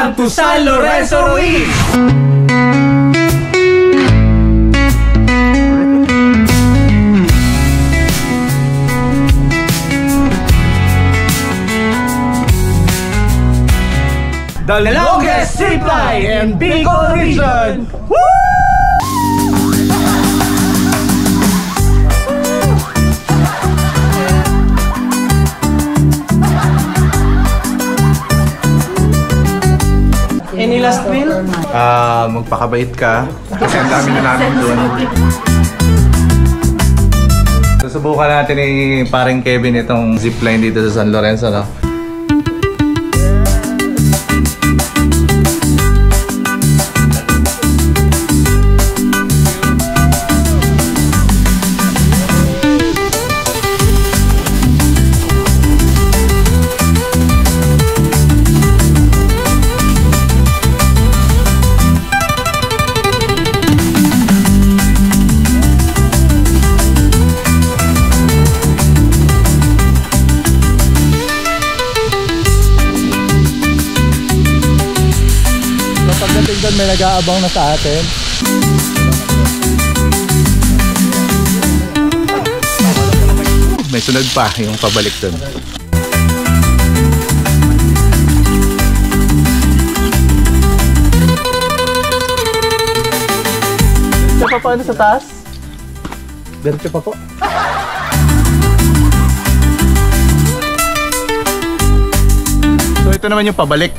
Welcome to San Lorenzo Ruiz! The longest zip line in Bicol region! Woo! Any last will? Magpakabait ka kasi ang dami na namin doon. Susubukan natin ni paring Kevin itong zipline dito sa San Lorenzo, no? Pagdating doon may nag-aabang na sa atin. May sunod pa yung pabalik doon. Diretso pa po ano sa taas? Diretso pa po. So ito naman yung pabalik.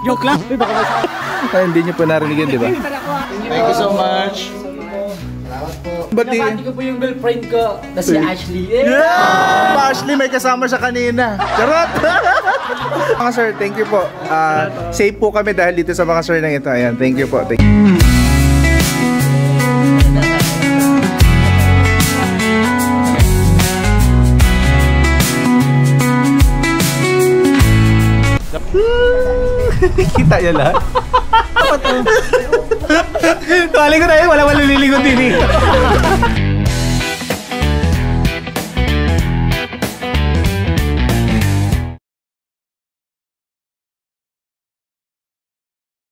Joke lang. Hindi nyo po narinig yun, di ba? Thank you so much. Bati ko po yung girlfriend ko na si Ashley. Yeah! Ashley may kasama siya kanina. Charot! Mga sir, thank you po. Safe po kami dahil dito sa mga sir na ito. Ayan, thank you po. Thank you. Kita niya lahat. Tuwali ko na yun, wala maliligot din eh.